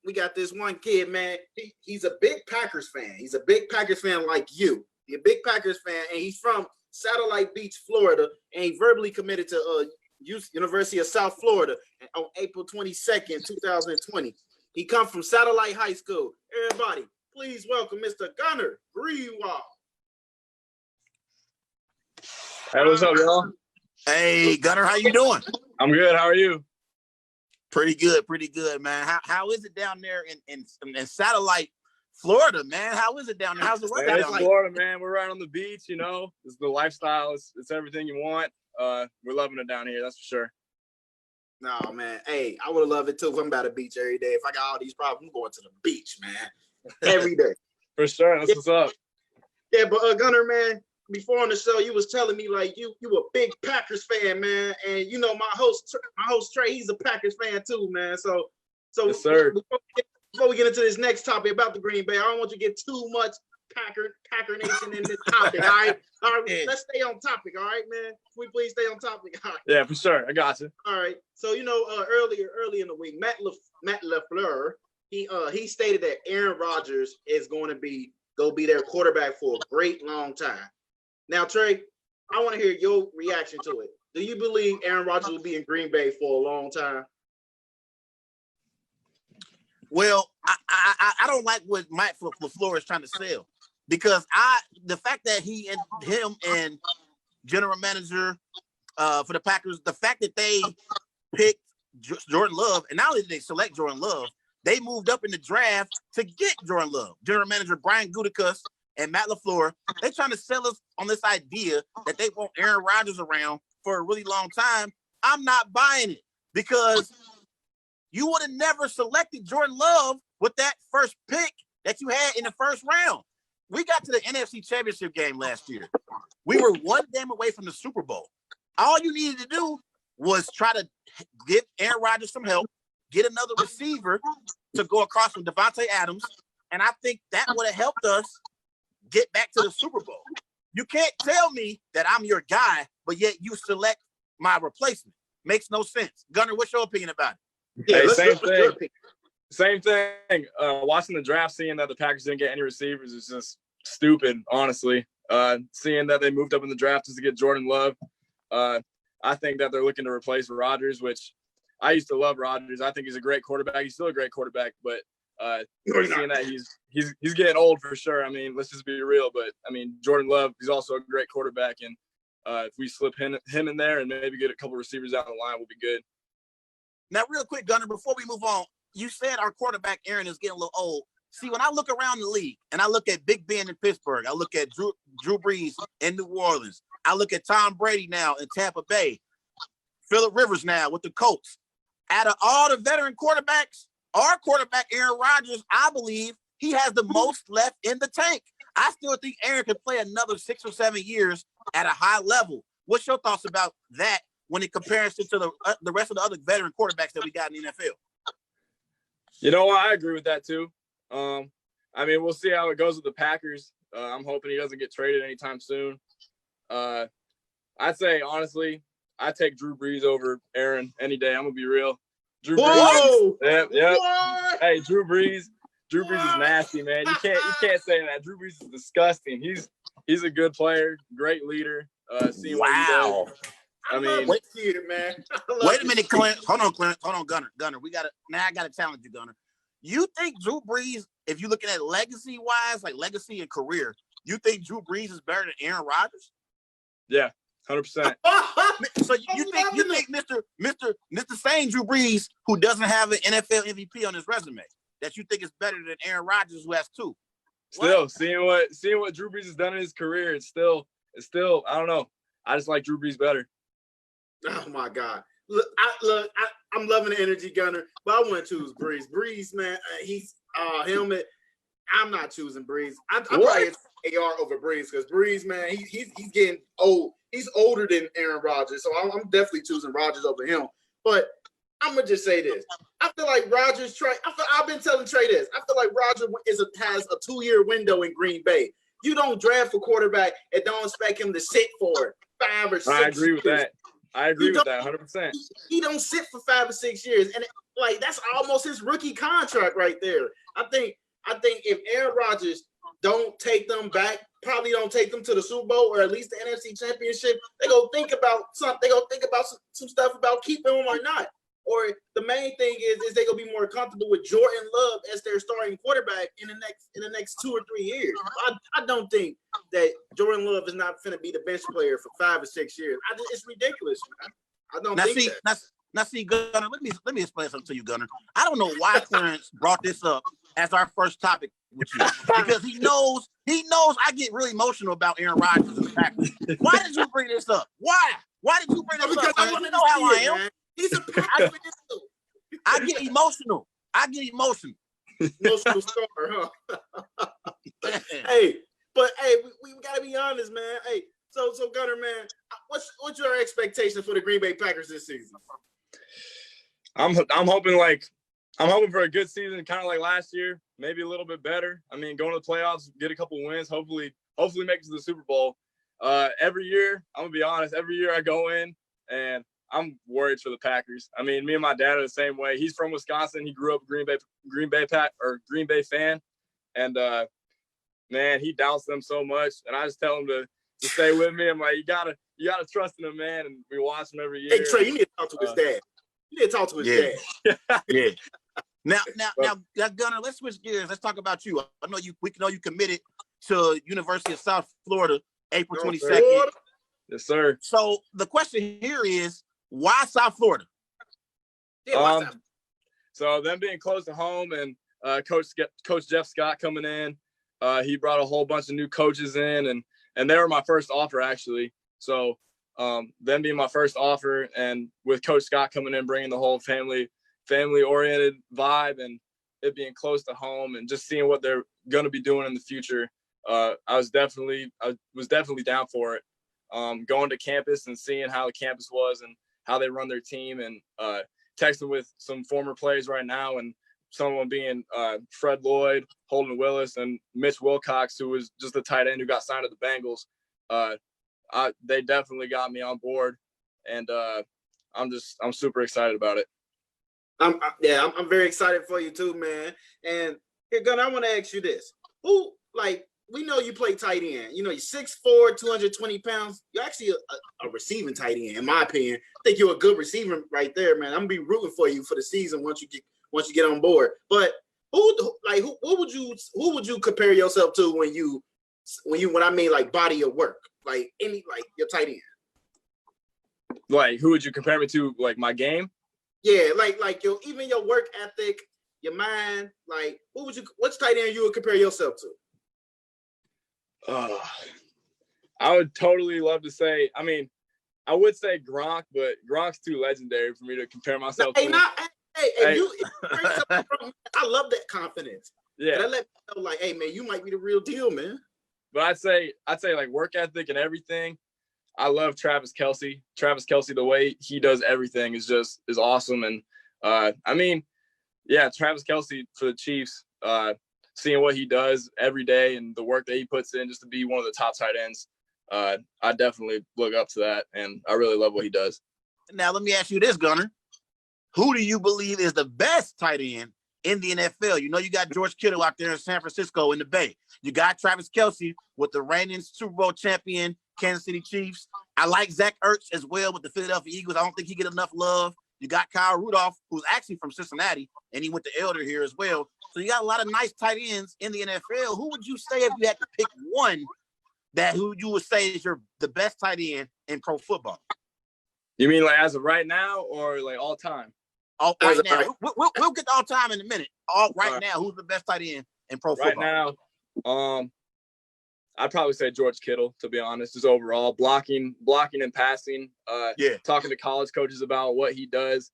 we got this one kid, man. He's a big Packers fan. He's a big Packers fan like you. He's a big Packers fan, and he's from Satellite Beach, Florida, and he verbally committed to University of South Florida on April 22nd, 2020. He comes from Satellite High School. Everybody, please welcome Mr. Gunner Greenwald. Hey, what's up, y'all? Hey, Gunner, how you doing? I'm good. How are you? Pretty good, man. How is it down there in Satellite, Florida, man? How is it down there? How's the weather? It's Florida, man. We're right on the beach, you know. It's the lifestyle. It's everything you want. We're loving it down here, that's for sure. No, man. Hey, I would love it too if I'm by the beach every day. If I got all these problems, I'm going to the beach, man. Every day. For sure. That's what's up. Yeah, but Gunner, man, before on the show, you was telling me like you a big Packers fan, man. And you know my host Trey, he's a Packers fan too, man. So yes, sir. Before we get into this next topic about the Green Bay, I don't want you to get too much Packer Nation in this topic. All right, let's stay on topic. All right, man. Can we please stay on topic? All right. Yeah, for sure. I got you. All right. So you know, early in the week, Matt LaFleur, he stated that Aaron Rodgers is going to be their quarterback for a great long time. Now, Trey, I want to hear your reaction to it. Do you believe Aaron Rodgers will be in Green Bay for a long time? Well, I don't like what Mike LaFleur is trying to sell, because the fact that him and general manager for the Packers, the fact that they picked Jordan Love, and not only did they select Jordan Love, they moved up in the draft to get Jordan Love. General manager Brian Gutekunst and Matt LaFleur, they're trying to sell us on this idea that they want Aaron Rodgers around for a really long time. I'm not buying it, because you would have never selected Jordan Love with that first pick that you had in the first round. We got to the NFC Championship game last year. We were one game away from the Super Bowl. All you needed to do was try to give Aaron Rodgers some help, get another receiver to go across from Devontae Adams, and I think that would have helped us get back to the Super Bowl. You can't tell me that I'm your guy, but yet you select my replacement. Makes no sense. Gunner, what's your opinion about it? Yeah, hey, same thing. Watching the draft, seeing that the Packers didn't get any receivers is just stupid, honestly. Seeing that they moved up in the draft just to get Jordan Love, I think that they're looking to replace Rodgers, which I used to love Rodgers. I think he's a great quarterback. He's still a great quarterback, but seeing that he's getting old for sure. I mean, let's just be real. But I mean, Jordan Love, he's also a great quarterback, and if we slip him in there and maybe get a couple receivers down the line, we'll be good. Now, real quick, Gunner, before we move on, you said our quarterback, Aaron, is getting a little old. See, when I look around the league and I look at Big Ben in Pittsburgh, I look at Drew Brees in New Orleans, I look at Tom Brady now in Tampa Bay, Phillip Rivers now with the Colts. Out of all the veteran quarterbacks, our quarterback, Aaron Rodgers, I believe he has the most left in the tank. I still think Aaron could play another 6 or 7 years at a high level. What's your thoughts about that when it compares to the rest of the other veteran quarterbacks that we got in the NFL? You know what? I agree with that too. I mean, we'll see how it goes with the Packers. I'm hoping he doesn't get traded anytime soon. I'd say, honestly, I take Drew Brees over Aaron any day. I'm going to be real. Drew Brees. Yep. What? Hey, Drew Brees is nasty, man. You can't say that. Drew Brees is disgusting. He's a good player, great leader. Wow. I mean, wait a minute, Clint. Hold on, Gunner. I gotta challenge you, Gunner. You think Drew Brees, if you're looking at legacy-wise, like legacy and career, you think Drew Brees is better than Aaron Rodgers? Yeah, 100%. So you think Mr. Same Drew Brees, who doesn't have an NFL MVP on his resume, that you think is better than Aaron Rodgers, who has 2? Still, seeing what Drew Brees has done in his career, it's still I don't know. I just like Drew Brees better. Oh my God! I'm loving the energy, Gunner, but I want to choose Brees. Brees, man, he's helmet. I'm not choosing Brees. I'm probably AR over Brees, because Brees, man, he's getting old. He's older than Aaron Rodgers, so I'm definitely choosing Rodgers over him. But I'm gonna just say this: I feel like Rodgers. I've been telling Trey this. I feel like Rodgers has a 2-year window in Green Bay. You don't draft a quarterback and don't expect him to sit for 5 or 6 I agree with years. that. I agree with that 100%. He don't sit for 5 or 6 years, and that's almost his rookie contract right there. I think if Aaron Rodgers don't take them back, probably don't take them to the Super Bowl or at least the NFC Championship, they gonna think about something. They gonna think about some stuff about keeping him or not. Or the main thing is they gonna be more comfortable with Jordan Love as their starting quarterback in the next 2 or 3 years. I don't think that Jordan Love is not going to be the bench player for 5 or 6 years. It's ridiculous, man. I don't think that. Now, see, Gunner, let me explain something to you, Gunner. I don't know why Clarence brought this up as our first topic with you, because he knows I get really emotional about Aaron Rodgers and the Packers. Why did you bring this up? Why? Why did you bring this up? I want to know how I am. Man. He's a Packers fan. I get emotional. Emotional star, huh? Hey, we gotta be honest, man. Hey, so Gunner, man, what's your expectation for the Green Bay Packers this season? I'm hoping for a good season, kind of like last year, maybe a little bit better. I mean, going to the playoffs, get a couple wins, hopefully make it to the Super Bowl. Every year, I'm gonna be honest, every year I go in and I'm worried for the Packers. I mean, me and my dad are the same way. He's from Wisconsin. He grew up a Green Bay fan, and man, he doubts them so much. And I just tell him to stay with me. I'm like, you gotta trust in him, man. And we watch him every year. Hey Trey, you need to talk to his dad. You need to talk to his dad. Yeah. Now, Gunner, let's switch gears. Let's talk about you. I know we know you committed to University of South Florida, April 22nd. Yes, sir. So the question here is, why South Florida? So them being close to home and Coach Jeff Scott coming in, he brought a whole bunch of new coaches in, and they were my first offer actually. So them being my first offer, and with Coach Scott coming in, bringing the whole family oriented vibe, and it being close to home, and just seeing what they're going to be doing in the future, I was definitely down for it. Going to campus and seeing how the campus was and how they run their team, and texting with some former players right now, and some of them being Fred Lloyd, Holden Willis, and Mitch Wilcox, who was just the tight end who got signed to the Bengals. They definitely got me on board, and I'm super excited about it. I'm very excited for you too, man. And here, Gunnar, I want to ask you this: we know you play tight end. You know, you're 6'4", 220 pounds. You're actually a receiving tight end, in my opinion. I think you're a good receiver right there, man. I'm gonna be rooting for you for the season once you get on board. But who would you compare yourself to when I mean like body of work, like your tight end? Like, who would you compare me to? Like my game? Yeah, like your work ethic, your mind. Like, what's tight end you would compare yourself to? I would totally love to say. I mean, I would say Gronk, but Gronk's too legendary for me to compare myself to. Hey. I love that confidence. Yeah, that let me know, like, hey man, you might be the real deal, man. But I'd say like work ethic and everything. I love Travis Kelce. Travis Kelce, the way he does everything is awesome. And I mean, yeah, Travis Kelce for the Chiefs. Seeing what he does every day and the work that he puts in just to be one of the top tight ends, I definitely look up to that, and I really love what he does. Now, let me ask you this, Gunner. Who do you believe is the best tight end in the NFL? You know, you got George Kittle out there in San Francisco in the Bay. You got Travis Kelce with the reigning Super Bowl champion Kansas City Chiefs. I like Zach Ertz as well with the Philadelphia Eagles. I don't think he get enough love. You got Kyle Rudolph, who's actually from Cincinnati, and he went to Elder here as well. So you got a lot of nice tight ends in the NFL. Who would you say, if you had to pick one, who you would say is the best tight end in pro football? You mean like as of right now, or like all time? All right now. We'll get to all time in a minute. Right now, who's the best tight end in pro football? Right now, I'd probably say George Kittle, to be honest, just overall blocking and passing. Talking to college coaches about what he does.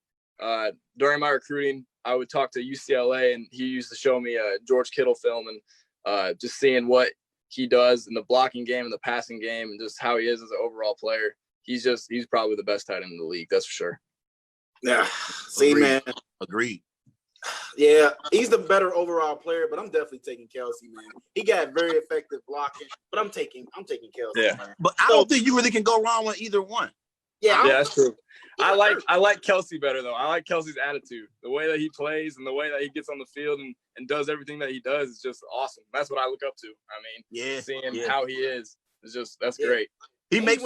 During my recruiting, I would talk to UCLA, and he used to show me a George Kittle film, and just seeing what he does in the blocking game and the passing game, and just how he is as an overall player. He's probably the best tight end in the league, that's for sure. Yeah, see, Agreed. man. Agreed. Yeah, he's the better overall player, but I'm definitely taking Kelce, man. He got very effective blocking, but I'm taking Kelce. Yeah. Man. But I don't think you really can go wrong with either one. Yeah, that's true. I like Kelsey better though. I like Kelsey's attitude, the way that he plays, and the way that he gets on the field and does everything that he does is just awesome. That's what I look up to. I mean, seeing how he is that's great. He makes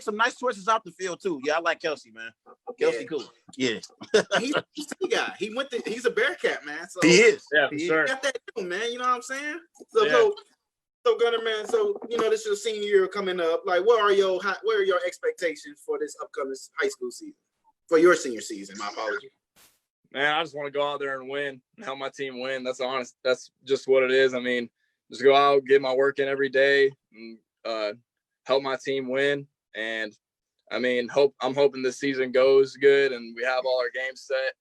some nice choices off the field too. Yeah, I like Kelsey, man. Kelsey, cool. Yeah, he's a city guy. He's a Bearcat, man. So he is. Yeah, for sure. Got that too, man. You know what I'm saying? So Gunner, man. So this is your senior year coming up. Like, what are your expectations for this upcoming high school season? For your senior season, my apologies. Man, I just want to go out there and win, and help my team win. That's honest. That's just what it is. I mean, just go out, get my work in every day, and help my team win. And I mean, I'm hoping this season goes good and we have all our games set.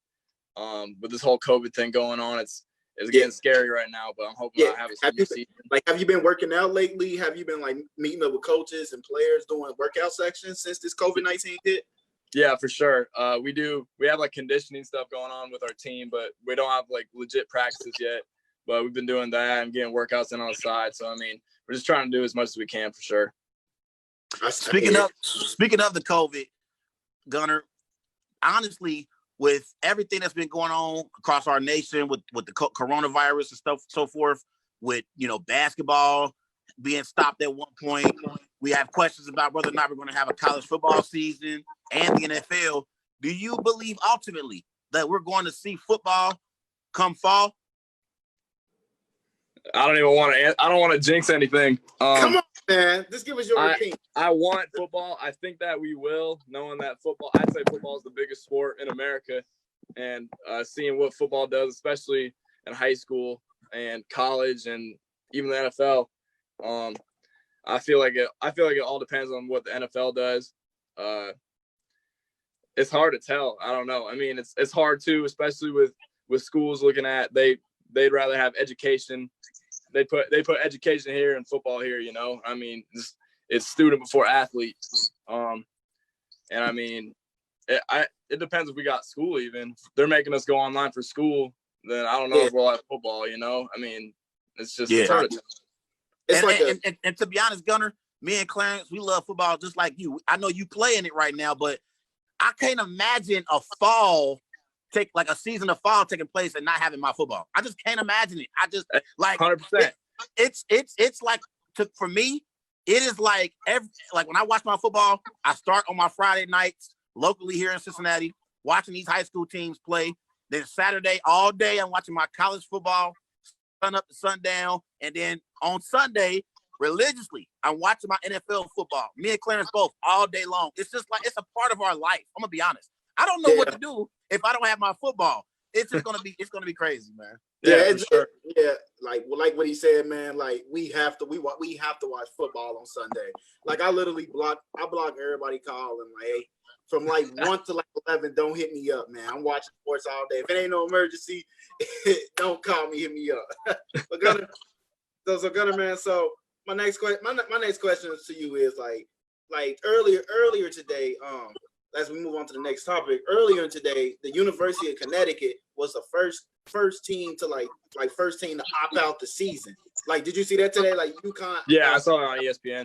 With this whole COVID thing going on, it's getting scary right now, but I'm hoping I have a senior season. Have you been working out lately? Have you been meeting up with coaches and players doing workout sections since this COVID-19 hit? Yeah, for sure. We have conditioning stuff going on with our team, but we don't have legit practices yet. But we've been doing that and getting workouts in on the side. So I mean, we're just trying to do as much as we can for sure. Speaking of the COVID, Gunner, honestly, with everything that's been going on across our nation with the coronavirus and stuff, so forth, with basketball being stopped at one point, we have questions about whether or not we're going to have a college football season and the NFL. Do you believe ultimately that we're going to see football come fall? I don't want to jinx anything. Come on, man. Just give us your opinion. I want football. I think that we will, knowing that I'd say football is the biggest sport in America, and seeing what football does, especially in high school and college and even the NFL. I feel like it all depends on what the NFL does. It's hard to tell. I don't know. I mean, it's hard too, especially with schools looking at they'd rather have education. They put education here and football here. I mean, it's student before athlete. And I mean, it depends if we got school. Even if they're making us go online for school, then I don't know if we'll have football. I mean, it's just it's hard to tell. And to be honest, Gunner, me and Clarence, we love football just like you. I know you playing it right now, but I can't imagine a season of fall taking place and not having my football. I just can't imagine it. I just 100%. It's like for me, it is like when I watch my football, I start on my Friday nights locally here in Cincinnati, watching these high school teams play. Then Saturday all day, I'm watching my college football, sun up to sundown, and then on Sunday, religiously, I'm watching my NFL football. Me and Clarence both all day long. It's just it's a part of our life. I'm gonna be honest. I don't know what to do if I don't have my football. It's just gonna be crazy, man. Like what he said, man. Like we have to watch football on Sunday. Like I literally block everybody calling hey, from 1 to 11. Don't hit me up, man. I'm watching sports all day. If it ain't no emergency, don't call me. Hit me up. But Gunner, man. So my next question to you is like earlier today. As we move on to the next topic, earlier today, the University of Connecticut was the first team to opt out the season. Did you see that today? UConn. Yeah, I saw it on ESPN.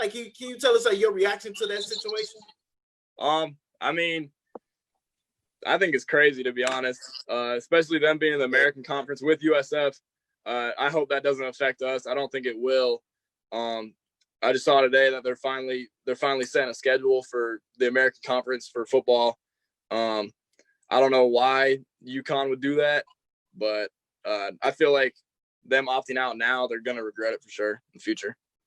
Can you tell us your reaction to that situation? I mean, I think it's crazy, to be honest. Especially them being in the American Conference with USF. I hope that doesn't affect us. I don't think it will. I just saw today that they're finally setting a schedule for the American Conference for football. I don't know why UConn would do that, but I feel like them opting out now, they're gonna regret it for sure in the future.